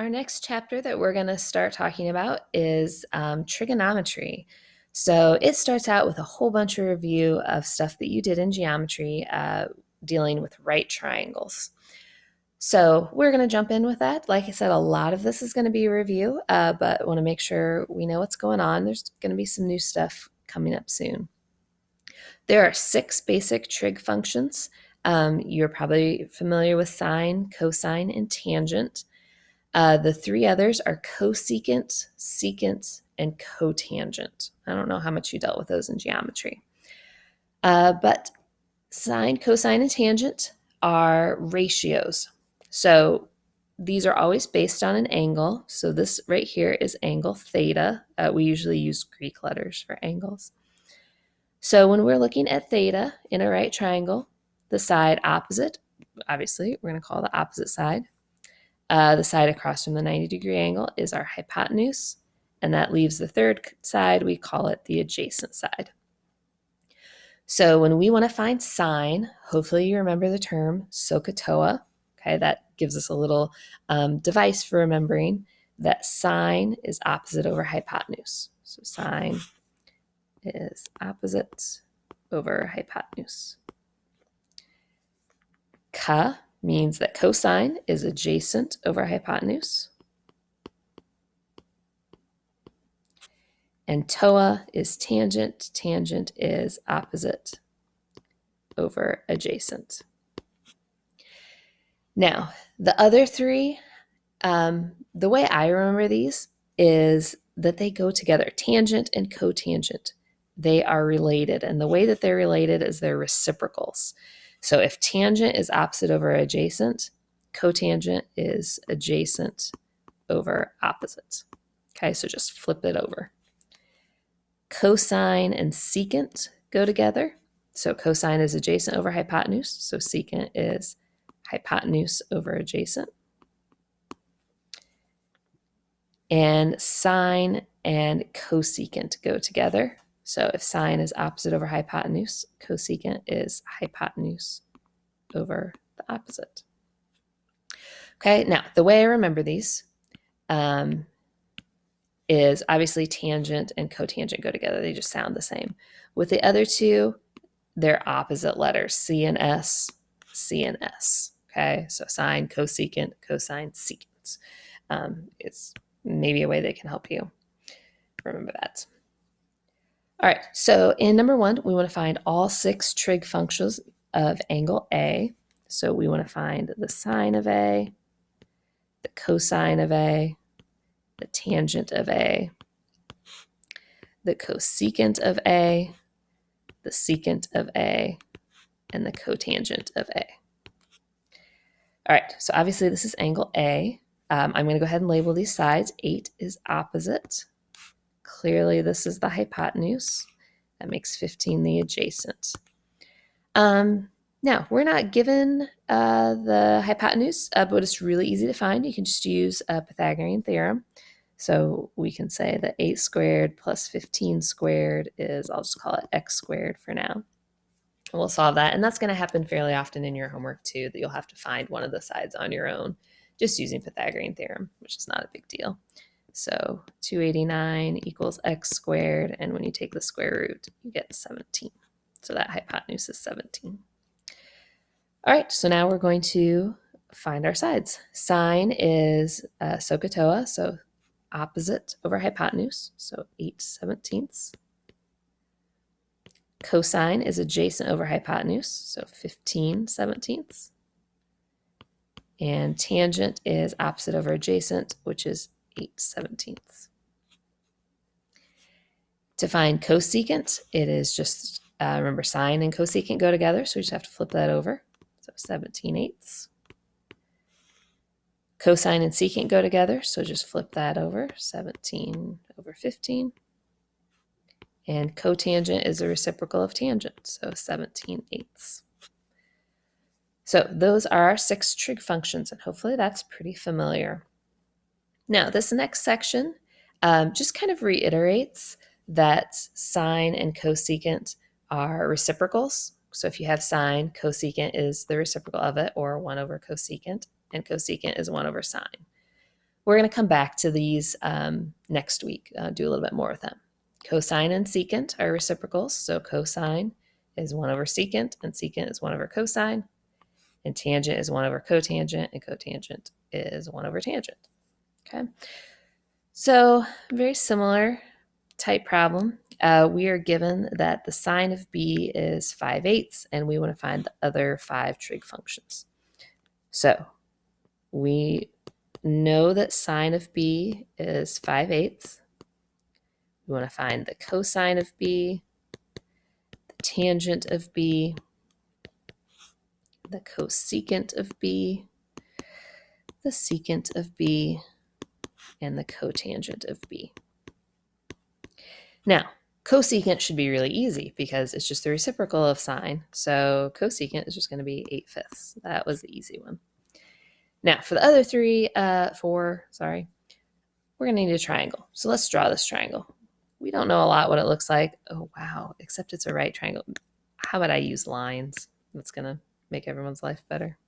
Our next chapter that we're going to start talking about is trigonometry. So it starts out with a whole bunch of review of stuff that you did in geometry dealing with right triangles. So we're going to jump in with that. Like I said, a lot of this is going to be a review, but want to make sure we know what's going on. There's going to be some new stuff coming up soon. There are 6 basic trig functions. You're probably familiar with sine, cosine, and tangent. The 3 others are cosecant, secant, and cotangent. I don't know how much you dealt with those in geometry. But sine, cosine, and tangent are ratios. So these are always based on an angle. So this right here is angle theta. We usually use Greek letters for angles. So when we're looking at theta in a right triangle, the side opposite, obviously, we're going to call the opposite side. The side across from the 90-degree angle is our hypotenuse, and that leaves the third side. We call it the adjacent side. So when we want to find sine, hopefully you remember the term SOHCAHTOA. Okay, that gives us a little device for remembering that sine is opposite over hypotenuse. So sine is opposite over hypotenuse. Ka means that cosine is adjacent over hypotenuse. And TOA is tangent. Tangent is opposite over adjacent. Now, the other 3, the way I remember these is that they go together. Tangent and cotangent, they are related. And the way that they're related is they're reciprocals. So if tangent is opposite over adjacent, cotangent is adjacent over opposite. Okay, so just flip it over. Cosine and secant go together. So cosine is adjacent over hypotenuse. So secant is hypotenuse over adjacent. And sine and cosecant go together. So if sine is opposite over hypotenuse, cosecant is hypotenuse over the opposite. Okay, now the way I remember these is obviously tangent and cotangent go together. They just sound the same. With the other 2, they're opposite letters, C and S, C and S. Okay, so sine, cosecant, cosine, secant. It's maybe a way they can help you remember that. All right, so in number 1, we want to find all 6 trig functions of angle A. So we want to find the sine of A, the cosine of A, the tangent of A, the cosecant of A, the secant of A, and the cotangent of A. All right, so obviously this is angle A. I'm going to go ahead and label these sides. 8 is opposite. Clearly this is the hypotenuse. That makes 15 the adjacent. Now, we're not given the hypotenuse, but it's really easy to find. You can just use a Pythagorean theorem. So we can say that 8 squared plus 15 squared is, I'll just call it x squared for now. And we'll solve that. And that's going to happen fairly often in your homework too, that you'll have to find one of the sides on your own just using Pythagorean theorem, which is not a big deal. So 289 equals x squared. And when you take the square root, you get 17. So that hypotenuse is 17. All right, so now we're going to find our sides. Sine is SOHCAHTOA, so opposite over hypotenuse, so 8/17. Cosine is adjacent over hypotenuse, so 15/17. And tangent is opposite over adjacent, which is 8/17. To find cosecant, it is just, remember sine and cosecant go together, so we just have to flip that over. So 17/8. Cosine and secant go together, so just flip that over, 17/15. And cotangent is a reciprocal of tangent, so 17/8. So those are our 6 trig functions, and hopefully that's pretty familiar. Now, this next section just kind of reiterates that sine and cosecant are reciprocals. So if you have sine, cosecant is the reciprocal of it, or 1 over cosecant, and cosecant is 1 over sine. We're going to come back to these next week, do a little bit more with them. Cosine and secant are reciprocals, so cosine is 1 over secant, and secant is 1 over cosine, and tangent is 1 over cotangent, and cotangent is 1 over tangent. Okay, so very similar type problem. We are given that the sine of b is 5/8, and we want to find the other 5 trig functions. So we know that sine of b is 5/8. We want to find the cosine of b, the tangent of b, the cosecant of b, the secant of b, and the cotangent of b. Now, cosecant should be really easy because it's just the reciprocal of sine. So cosecant is just going to be 8/5. That was the easy one. Now, for the other four, we're going to need a triangle. So let's draw this triangle. We don't know a lot what it looks like. Oh, wow, except it's a right triangle. How about I use lines? That's going to make everyone's life better.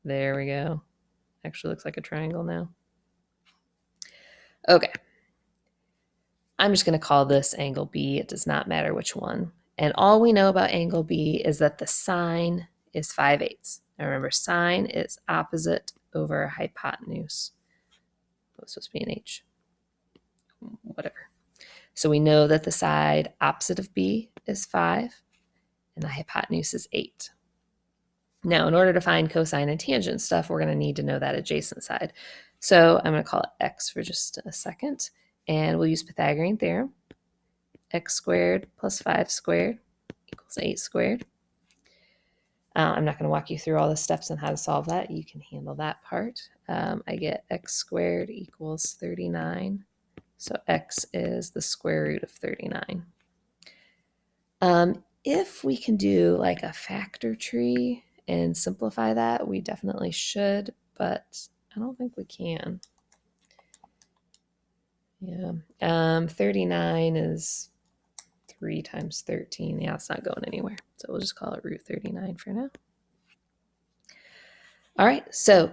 There we go. Actually looks like a triangle now. Okay. I'm just going to call this angle B. It does not matter which one. And all we know about angle B is that the sine is 5/8. Now remember, sine is opposite over hypotenuse. Oh, it's supposed to be an H. Whatever. So we know that the side opposite of B is 5, and the hypotenuse is 8. Now, in order to find cosine and tangent stuff, we're going to need to know that adjacent side. So I'm going to call it x for just a second, and we'll use Pythagorean theorem. X squared plus 5 squared equals 8 squared. I'm not going to walk you through all the steps on how to solve that. You can handle that part. I get x squared equals 39. So x is the square root of 39. If we can do like a factor tree and simplify that, we definitely should, but I don't think we can. Yeah, 39 is 3 times 13. Yeah, it's not going anywhere. So we'll just call it root 39 for now. All right, so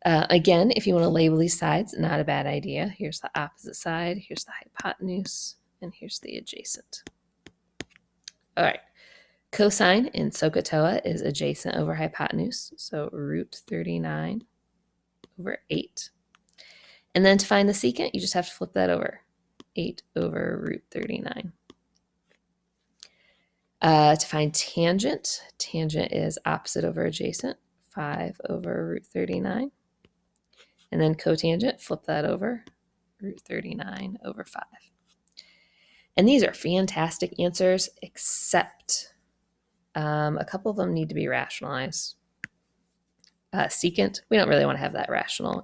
again, if you want to label these sides, not a bad idea. Here's the opposite side, here's the hypotenuse, and here's the adjacent. All right, cosine in SOHCAHTOA is adjacent over hypotenuse, so root 39 over 8. And then to find the secant, you just have to flip that over, 8 over root 39. To find tangent, tangent is opposite over adjacent, 5 over root 39. And then cotangent, flip that over, root 39 over 5. And these are fantastic answers, except a couple of them need to be rationalized. Secant, we don't really want to have that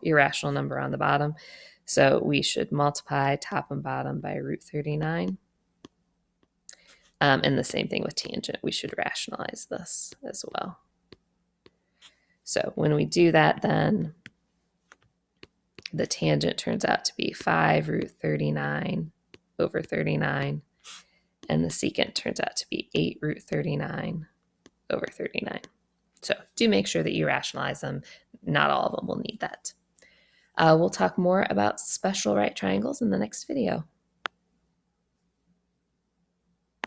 irrational number on the bottom. So we should multiply top and bottom by root 39. And the same thing with tangent. We should rationalize this as well. So when we do that, then the tangent turns out to be 5 root 39 over 39. And the secant turns out to be 8 root 39 over 39. So do make sure that you rationalize them. Not all of them will need that. We'll talk more about special right triangles in the next video.